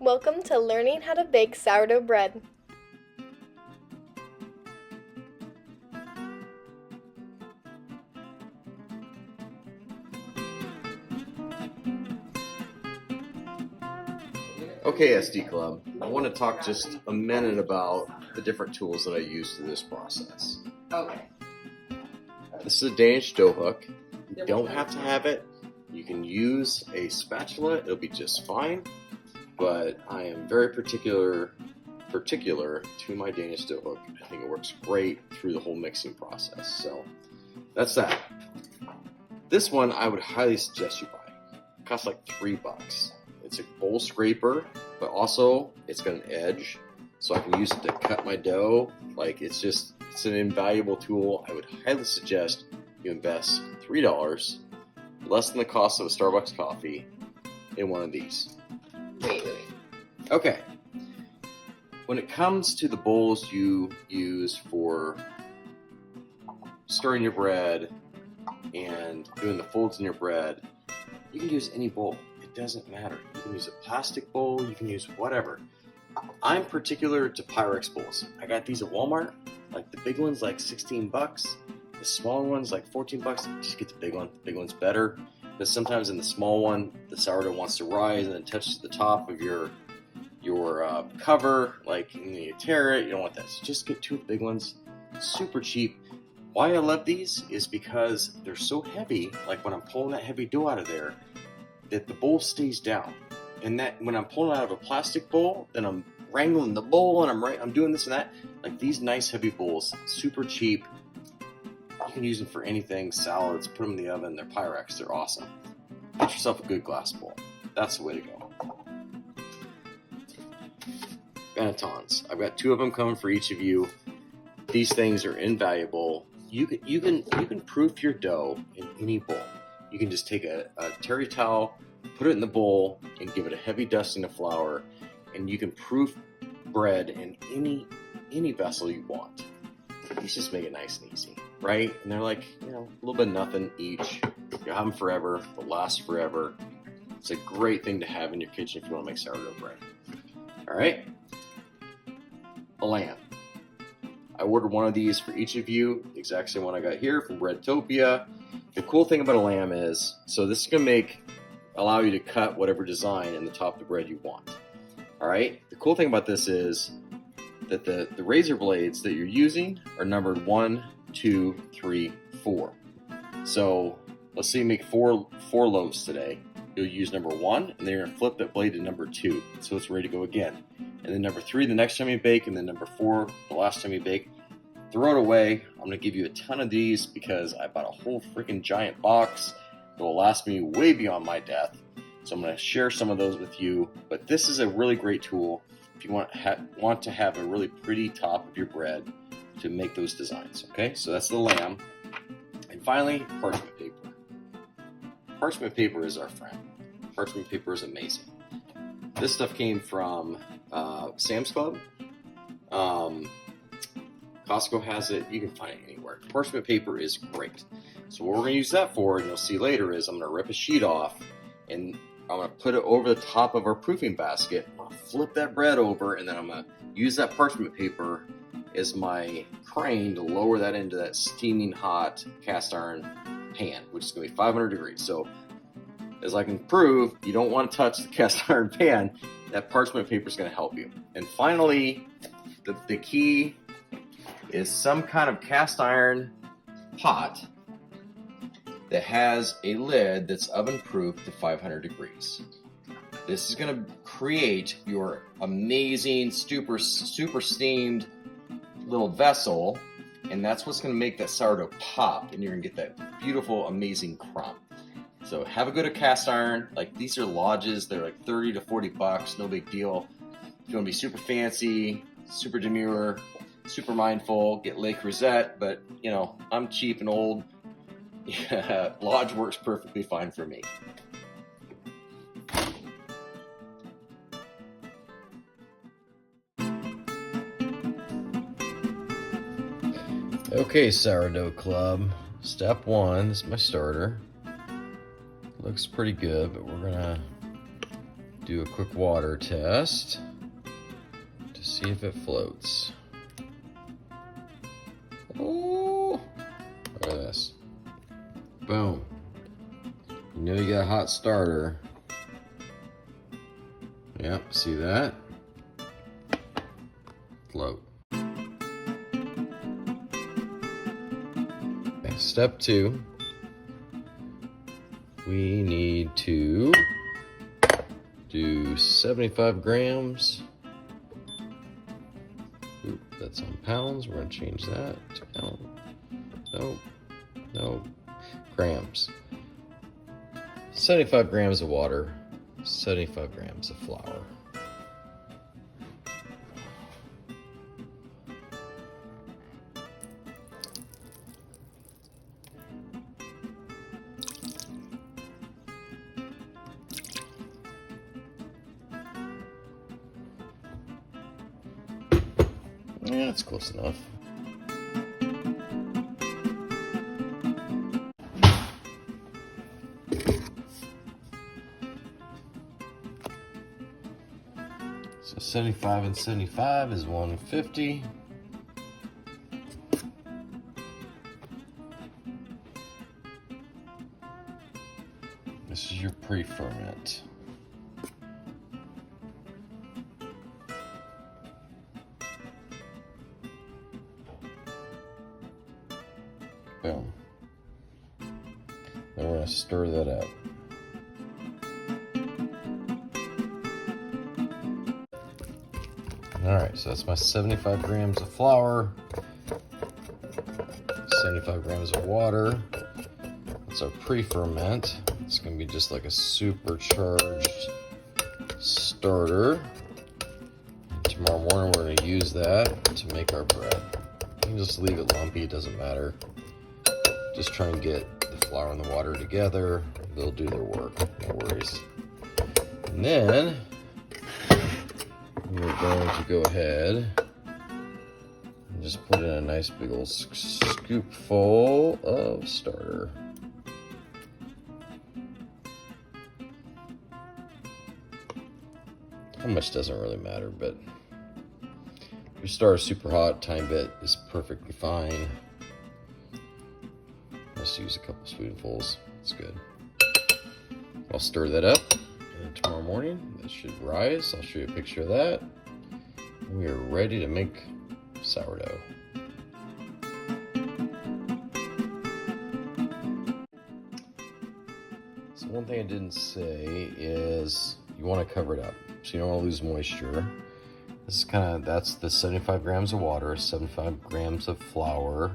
Welcome to learning how to bake sourdough bread. Okay, SD Club, I want to talk just a minute about the different tools that I use through this process. Okay. This is a Danish dough hook. You don't have to have it. You can use a spatula, it'll be just fine. But I am very particular to my Danish dough hook. I think it works great through the whole mixing process. So that's that. This one I would highly suggest you buy. It costs like $3. It's a bowl scraper, but also it's got an edge, so I can use it to cut my dough. Like it's an invaluable tool. I would highly suggest you invest $3, less than the cost of a Starbucks coffee, in one of these. Wait. Okay. When it comes to the bowls you use for stirring your bread and doing the folds in your bread, you can use any bowl. It doesn't matter. You can use a plastic bowl, you can use whatever. I'm particular to Pyrex bowls. I got these at Walmart. Like the big one's like 16 bucks. The smaller one's like 14 bucks. Just get the big one. The big one's better. Because sometimes in the small one, the sourdough wants to rise and then touches the top of your cover, like, and then you tear it. You don't want that. So just get two big ones. Super cheap. Why I love these is because they're so heavy. Like when I'm pulling that heavy dough out of there, that the bowl stays down. And that when I'm pulling out of a plastic bowl, then I'm wrangling the bowl and I'm doing this and that. Like these nice heavy bowls, super cheap. You can use them for anything, salads, put them in the oven. They're Pyrex, they're awesome. Get yourself a good glass bowl. That's the way to go. Bannetons. I've got 2 of them coming for each of you. These things are invaluable. You can proof your dough in any bowl. You can just take a terry towel, put it in the bowl, and give it a heavy dusting of flour, and you can proof bread in any vessel you want. These just make it nice and easy, right? And they're like, a little bit of nothing each. You have them forever, they'll last forever. It's a great thing to have in your kitchen if you want to make sourdough bread. All right? A lamb. I ordered one of these for each of you, the exact same one I got here from Breadtopia. The cool thing about a lamb is, so this is going to allow you to cut whatever design in the top of the bread you want. All right? The cool thing about this is that the razor blades that you're using are numbered 1, 2, 3, 4. So let's say you make four loaves today. You'll use number 1, and then you're going to flip that blade to number 2, so it's ready to go again. And then number 3 the next time you bake, and then number 4 the last time you bake. Throw it away. I'm going to give you a ton of these because I bought a whole freaking giant box that will last me way beyond my death. So I'm going to share some of those with you. But this is a really great tool if you want to have a really pretty top of your bread to make those designs. Okay, so that's the lamb. And finally, parchment paper. Parchment paper is our friend. Parchment paper is amazing. This stuff came from Sam's Club. Costco has it. You can find it anywhere. Parchment paper is great. So what we're going to use that for, and you'll see later, is I'm going to rip a sheet off, and I'm going to put it over the top of our proofing basket. I'm going to flip that bread over, and then I'm going to use that parchment paper as my crane to lower that into that steaming hot cast iron pan, which is going to be 500 degrees. So as I can prove, you don't want to touch the cast iron pan. That parchment paper is going to help you. And finally, the key is some kind of cast iron pot that has a lid that's oven proof to 500 degrees. This is going to create your amazing, super steamed little vessel, and that's what's going to make that sourdough pop, and you're going to get that beautiful, amazing crumb. So have a good cast iron. Like these are Lodges, they're like 30 to 40 bucks, no big deal. If you want to be super fancy, super demure, super mindful, get Le Creuset, but I'm cheap and old. Yeah, Lodge works perfectly fine for me. Okay, Sourdough Club. Step 1, this is my starter. Looks pretty good, but we're gonna do a quick water test to see if it floats. Oh, look at this. Boom. You know you got a hot starter. Yep, see that? Float. Okay, step 2. We need to do 75 grams. Oop, that's on pounds. We're gonna change that to pound. No, grams. 75 grams of water, 75 grams of flour. Yeah, that's close enough. So 75 and 75 is 150. This is your pre-ferment. Boom. Then we're going to stir that up. Alright, so that's my 75 grams of flour, 75 grams of water. That's our pre-ferment. It's going to be just like a supercharged starter. And tomorrow morning we're going to use that to make our bread. You can just leave it lumpy, it doesn't matter. Just try and get the flour and the water together. They'll do their work, no worries. And then we're going to go ahead and just put in a nice big old scoop full of starter. How much doesn't really matter, but if your starter's super hot, time bit is perfectly fine. Just use a couple spoonfuls, it's good. I'll stir that up. And tomorrow morning, this should rise. I'll show you a picture of that. We are ready to make sourdough. So one thing I didn't say is you want to cover it up, so you don't want to lose moisture. This is that's the 75 grams of water, 75 grams of flour,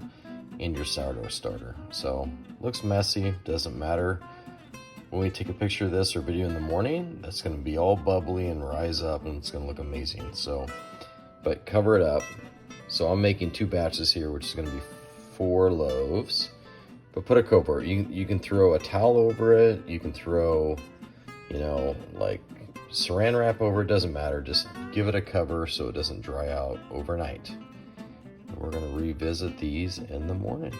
and your sourdough starter. So looks messy, doesn't matter. When we take a picture of this or video in the morning, that's going to be all bubbly and rise up, and it's going to look amazing. So, but cover it up. So I'm making 2 batches here, which is going to be 4 loaves. But put a coat over it. You can throw a towel over it. You can throw, like saran wrap over it. Doesn't matter. Just give it a cover so it doesn't dry out overnight. And we're going to revisit these in the morning.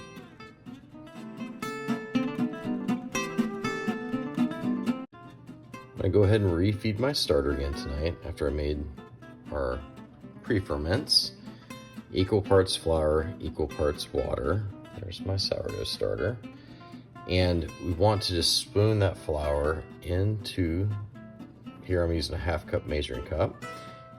I'm going to go ahead and refeed my starter again tonight after I made our pre-ferments. Equal parts flour, equal parts water. There's my sourdough starter. And we want to just spoon that flour into, here I'm using a 1/2 cup measuring cup.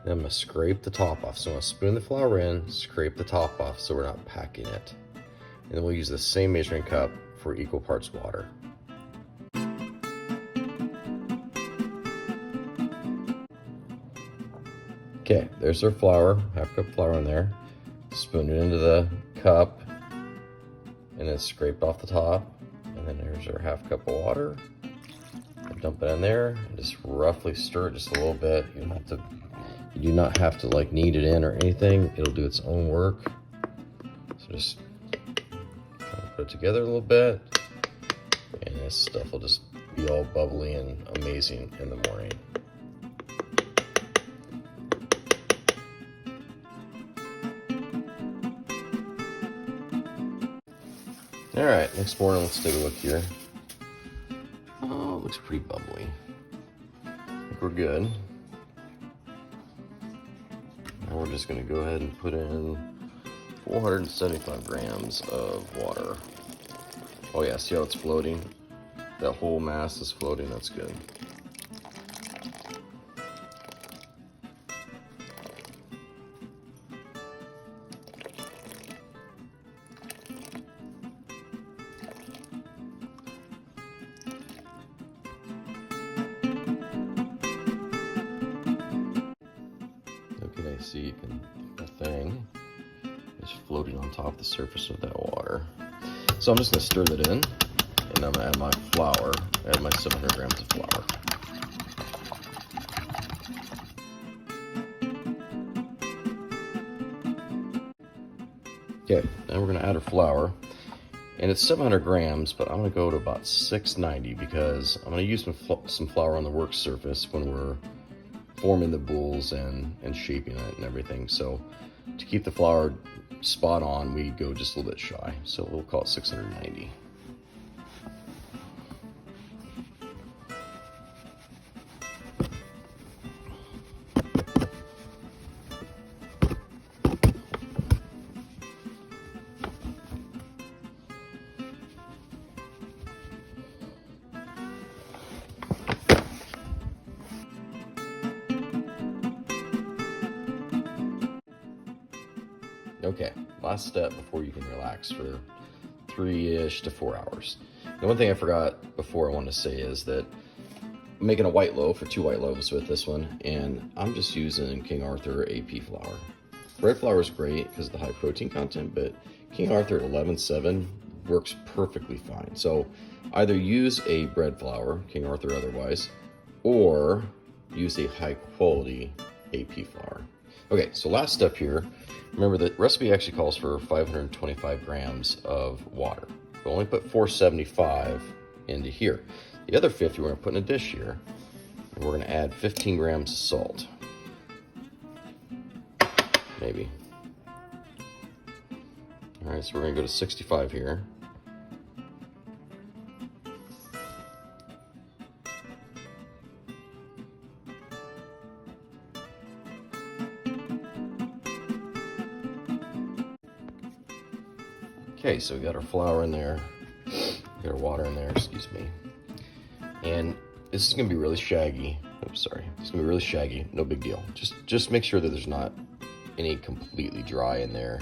Then I'm going to scrape the top off. So I'm going to spoon the flour in, scrape the top off so we're not packing it. And then we'll use the same measuring cup for equal parts water. Okay, there's our flour, 1/2 cup flour in there. Spoon it into the cup and then scrape off the top. And then there's our 1/2 cup of water. Dump it in there and just roughly stir it just a little bit. You do not have to like knead it in or anything. It'll do its own work. So just kind of put it together a little bit. And this stuff will just be all bubbly and amazing in the morning. All right, next morning, let's take a look here. Oh, it looks pretty bubbly. we're good. Now we're just gonna go ahead and put in 475 grams of water. Oh yeah, see how it's floating? That whole mass is floating, that's good. Okay, see, you can, the thing is floating on top of the surface of that water. So I'm just gonna stir that in, and I'm gonna add my flour, add my 700 grams of flour. Okay, now we're gonna add our flour, and it's 700 grams, but I'm gonna go to about 690 because I'm gonna use some flour on the work surface when we're forming the bowls and shaping it and everything. So to keep the flour spot on, we go just a little bit shy. So we'll call it 690. Okay, last step before you can relax for 3-ish to 4 hours. The one thing I forgot before I wanted to say is that I'm making a white loaf, or 2 white loaves with this one, and I'm just using King Arthur AP flour. Bread flour is great because of the high protein content, but King Arthur at 11.7 works perfectly fine. So either use a bread flour, King Arthur otherwise, or use a high quality AP flour. Okay, so last step here, remember the recipe actually calls for 525 grams of water. We'll only put 475 into here. The other 50 we're gonna put in a dish here, and we're gonna add 15 grams of salt. Maybe. All right, so we're gonna go to 65 here. Okay, so we got our flour in there, we got our water in there, excuse me. And this is gonna be really shaggy. Oops, sorry. It's gonna be really shaggy, no big deal. Just make sure that there's not any completely dry in there.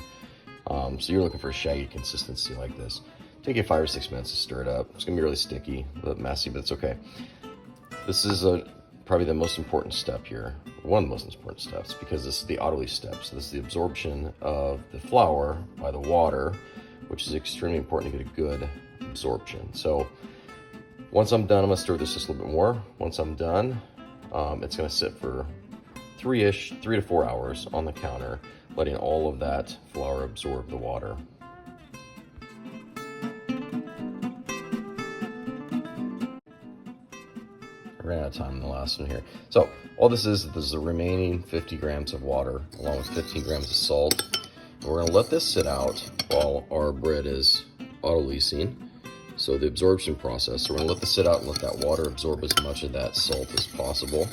So you're looking for a shaggy consistency like this. Take you 5 or 6 minutes to stir it up. It's gonna be really sticky, a bit messy, but it's okay. This is probably the most important step here, one of the most important steps, because this is the autolyse step. So this is the absorption of the flour by the water, which is extremely important to get a good absorption. So once I'm done, I'm gonna stir this just a little bit more. Once I'm done, it's gonna sit for 3 to 4 hours on the counter, letting all of that flour absorb the water. I ran out of time in the last one here. So all this is the remaining 50 grams of water along with 15 grams of salt. We're gonna let this sit out while our bread is autolysing. So the absorption process, so we're gonna let this sit out and let that water absorb as much of that salt as possible.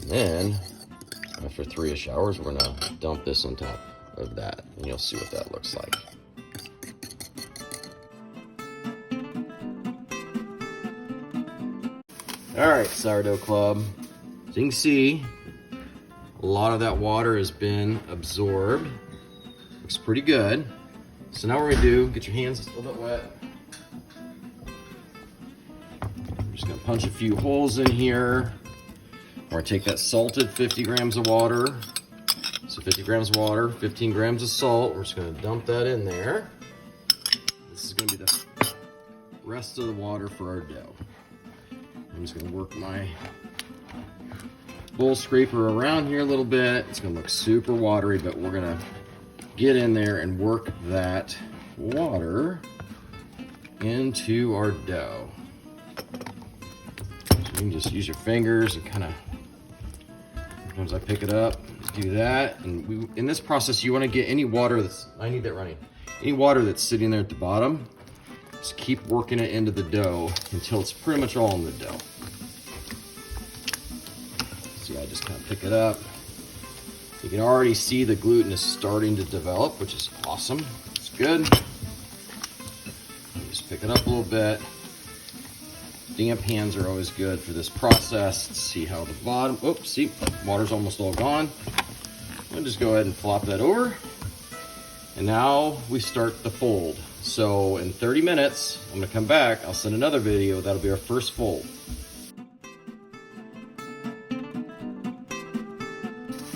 And then after 3-ish hours, we're gonna dump this on top of that, and you'll see what that looks like. All right, Sourdough Club. So you can see a lot of that water has been absorbed. Looks pretty good. So now what we're gonna do, get your hands a little bit wet. I'm just gonna punch a few holes in here. We're gonna take that salted 50 grams of water. So 50 grams of water, 15 grams of salt. We're just gonna dump that in there. This is gonna be the rest of the water for our dough. I'm just gonna work my bowl scraper around here a little bit. It's gonna look super watery, but we're gonna get in there and work that water into our dough. So you can just use your fingers and kind of, sometimes I pick it up, do that. And in this process, you want to get any water that's, I need that running, any water that's sitting there at the bottom, just keep working it into the dough until it's pretty much all in the dough. just kind of pick it up. You can already see the gluten is starting to develop, which is awesome. It's good. Just pick it up a little bit. Damp hands are always good for this process. Let's see how the bottom, oops, see, water's almost all gone. I'll just go ahead and flop that over. And now we start the fold. So in 30 minutes, I'm gonna come back, I'll send another video, that'll be our first fold.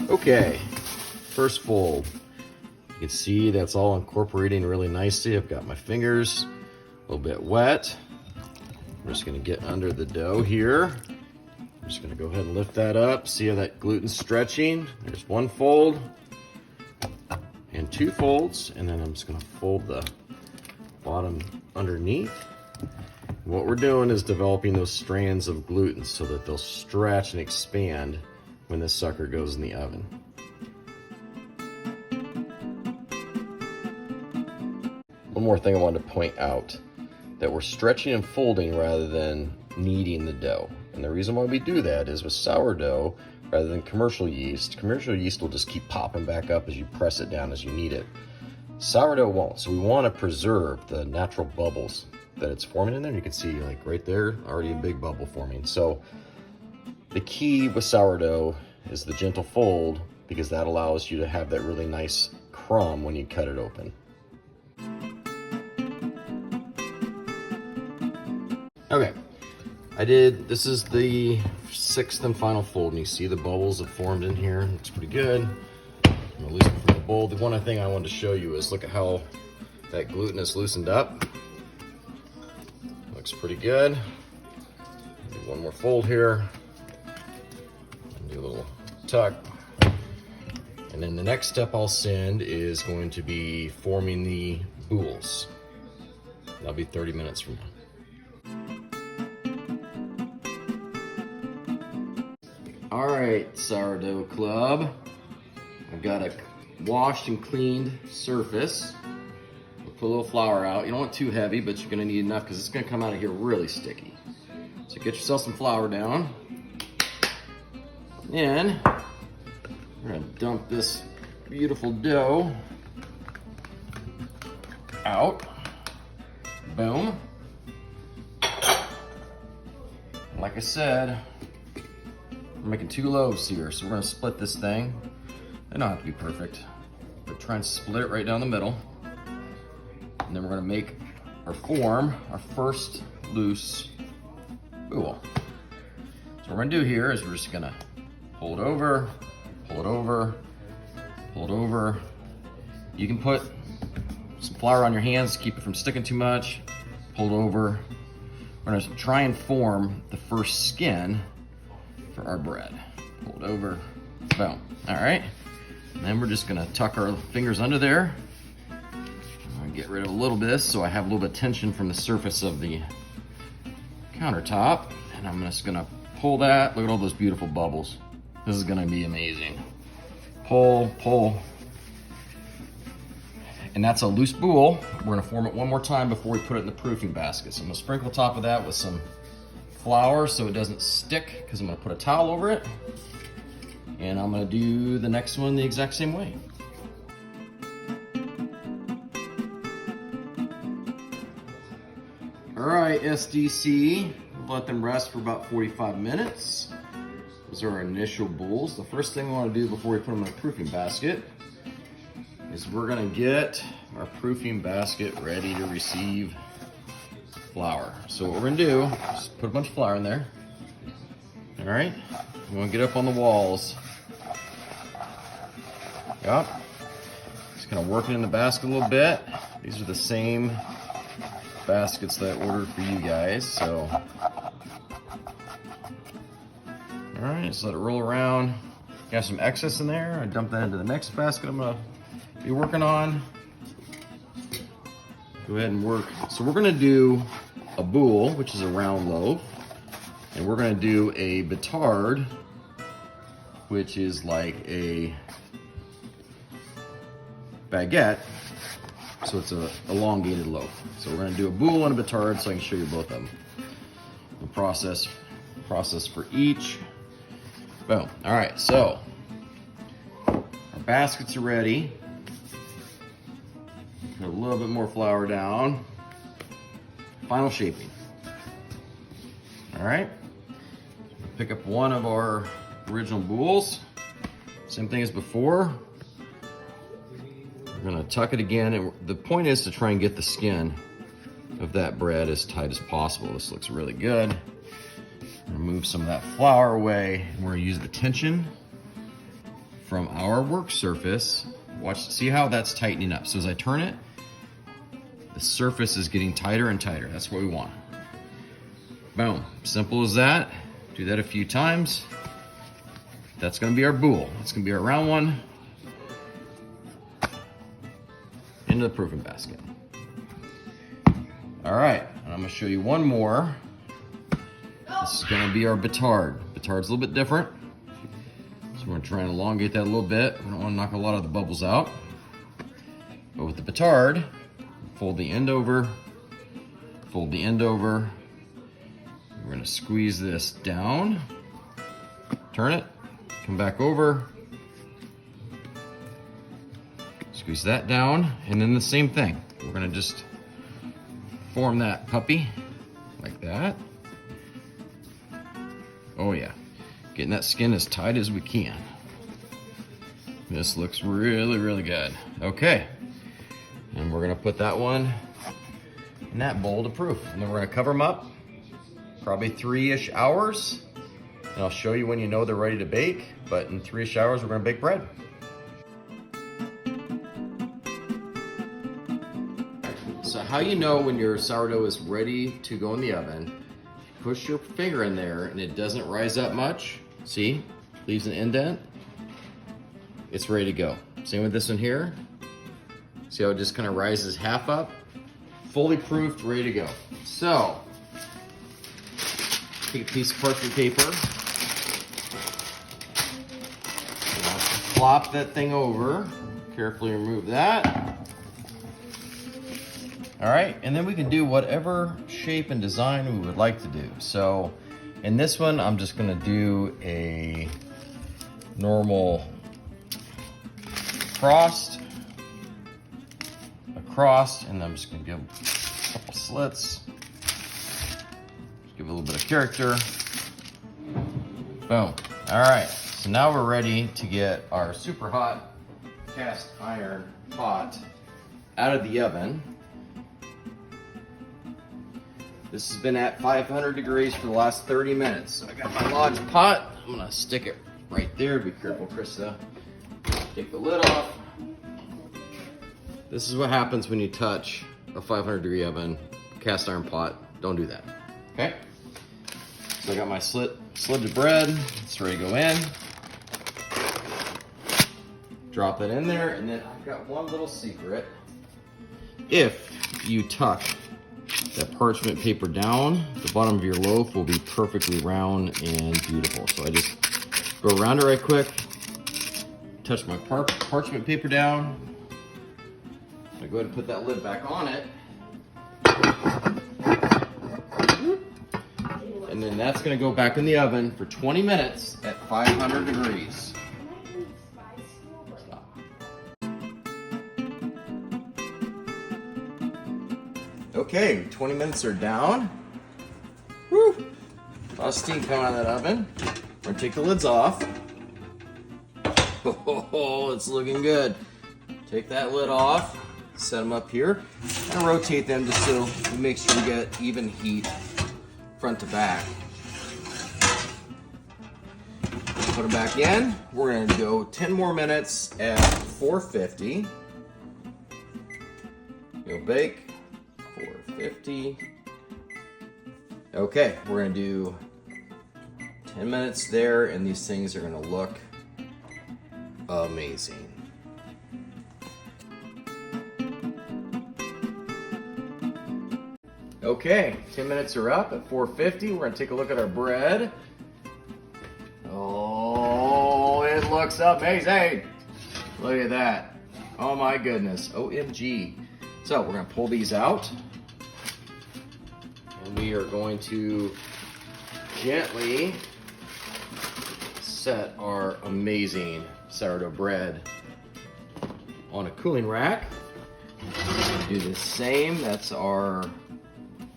Okay, first fold. You can see that's all incorporating really nicely. I've got my fingers a little bit wet. I'm just gonna get under the dough here. I'm just gonna go ahead and lift that up. See how that gluten's stretching? There's one fold and two folds, and then I'm just gonna fold the bottom underneath. What we're doing is developing those strands of gluten so that they'll stretch and expand when this sucker goes in the oven. One more thing I wanted to point out, that we're stretching and folding rather than kneading the dough. And the reason why we do that is with sourdough, rather than commercial yeast will just keep popping back up as you press it down as you knead it. Sourdough won't, so we want to preserve the natural bubbles that it's forming in there. You can see like right there, already a big bubble forming. So the key with sourdough is the gentle fold, because that allows you to have that really nice crumb when you cut it open. Okay, this is the sixth and final fold, and you see the bubbles have formed in here. Looks pretty good. I'm gonna loosen from the bowl. The one thing I wanted to show you is look at how that gluten is loosened up. Looks pretty good. Do one more fold here. Do a little tuck. And then the next step I'll send is going to be forming the boules. That'll be 30 minutes from now. All right, Sourdough Club. I've got a washed and cleaned surface. We'll put a little flour out. You don't want too heavy, but you're gonna need enough because it's gonna come out of here really sticky. So get yourself some flour down. Then we're gonna dump this beautiful dough out. Boom. Like I said, we're making two loaves here, so we're gonna split this thing. They don't have to be perfect, but try and split it right down the middle. And then we're gonna make or form our first loose boule. So what we're gonna do here is we're just gonna pull it over, pull it over, pull it over. You can put some flour on your hands to keep it from sticking too much. Pull it over. We're gonna try and form the first skin for our bread. Pull it over, boom. All right, and then we're just gonna tuck our fingers under there. I'm gonna get rid of a little bit so I have a little bit of tension from the surface of the countertop. And I'm just gonna pull that. Look at all those beautiful bubbles. This is gonna be amazing. Pull, pull. And that's a loose boule. We're gonna form it one more time before we put it in the proofing basket. So I'm gonna sprinkle the top of that with some flour so it doesn't stick, because I'm gonna put a towel over it. And I'm gonna do the next one the exact same way. All right, SDC, let them rest for about 45 minutes. Those are our initial boules. The first thing we wanna do before we put them in a proofing basket is we're gonna get our proofing basket ready to receive flour. So what we're gonna do is put a bunch of flour in there. All right, we wanna get up on the walls. Yep, just kind of working in the basket a little bit. These are the same baskets that I ordered for you guys, so. All right, so let it roll around. Got some excess in there. I dump that into the next basket I'm gonna be working on. Go ahead and work. So we're gonna do a boule, which is a round loaf, and we're gonna do a batard, which is like a baguette, so it's a elongated loaf. So we're gonna do a boule and a batard so I can show you both of them. The process for each. Boom. All right, so our baskets are ready. Put a little bit more flour down. Final shaping. All right. Pick up one of our original boules. Same thing as before. We're gonna tuck it again, and the point is to try and get the skin of that bread as tight as possible. This looks really good. Move some of that flour away, and we're gonna use the tension from our work surface. See how that's tightening up. So as I turn it, the surface is getting tighter and tighter. That's what we want. Boom, simple as that. Do that a few times. That's gonna be our boule. That's gonna be our round one. Into the proofing basket. All right, and I'm gonna show you one more. This is gonna be our batard. Batard's a little bit different. So we're gonna try and elongate that a little bit. We don't wanna knock a lot of the bubbles out. But with the batard, fold the end over, fold the end over. We're gonna squeeze this down, turn it, come back over, squeeze that down, and then the same thing. We're gonna just form that puppy like that. Oh yeah, getting that skin as tight as we can. This looks really, really good. Okay, and we're gonna put that one in that bowl to proof. And then we're gonna cover them up, probably 3-ish hours. And I'll show you when you know they're ready to bake, but in 3-ish hours, we're gonna bake bread. So how you know when your sourdough is ready to go in the oven, push your finger in there and it doesn't rise up much. See, leaves an indent. It's ready to go. Same with this one here. See how it just kind of rises half up? Fully proofed, ready to go. So, take a piece of parchment paper. Flop that thing over. Carefully remove that. All right, and then we can do whatever shape and design we would like to do. So in this one, I'm just gonna do a normal crossed, and I'm just gonna give a couple slits. Just give it a little bit of character. Boom. All right, so now we're ready to get our super hot cast iron pot out of the oven. This has been at 500 degrees for the last 30 minutes. I got my Lodge pot. I'm gonna stick it right there. Be careful, Krista. Take the lid off. This is what happens when you touch a 500 degree oven, cast iron pot. Don't do that, okay? So I got my slid of bread. It's ready to go in. Drop that in there, and then I've got one little secret. If you tuck that parchment paper down, the bottom of your loaf will be perfectly round and beautiful. So I just go around it right quick, touch my parchment paper down. I go ahead and put that lid back on it. And then that's gonna go back in the oven for 20 minutes at 500 degrees. Okay, 20 minutes are down. Woo! A lot of steam coming out of that oven. We're gonna take the lids off. Oh, it's looking good. Take that lid off, set them up here, and rotate them just so you make sure you get even heat front to back. Put them back in. We're gonna go 10 more minutes at 450. You'll bake. 450. Okay, we're gonna do 10 minutes there, and these things are gonna look amazing. Okay, 10 minutes are up at 450. We're gonna take a look at our bread. Oh, it looks amazing. Look at that. Oh my goodness, OMG. So we're gonna pull these out. And we are going to gently set our amazing sourdough bread on a cooling rack. Do the same. That's our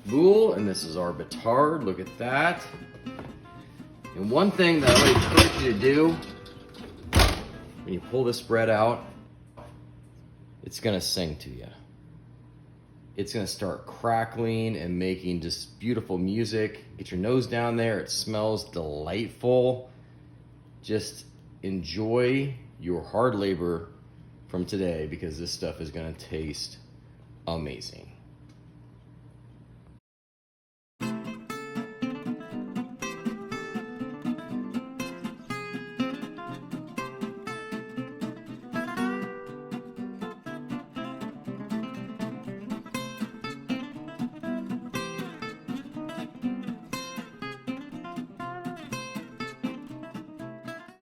boule, and this is our batard. Look at that. And one thing that I would encourage you to do when you pull this bread out, it's gonna sing to you. It's gonna start crackling and making just beautiful music. Get your nose down there. It smells delightful. Just enjoy your hard labor from today, because this stuff is gonna taste amazing.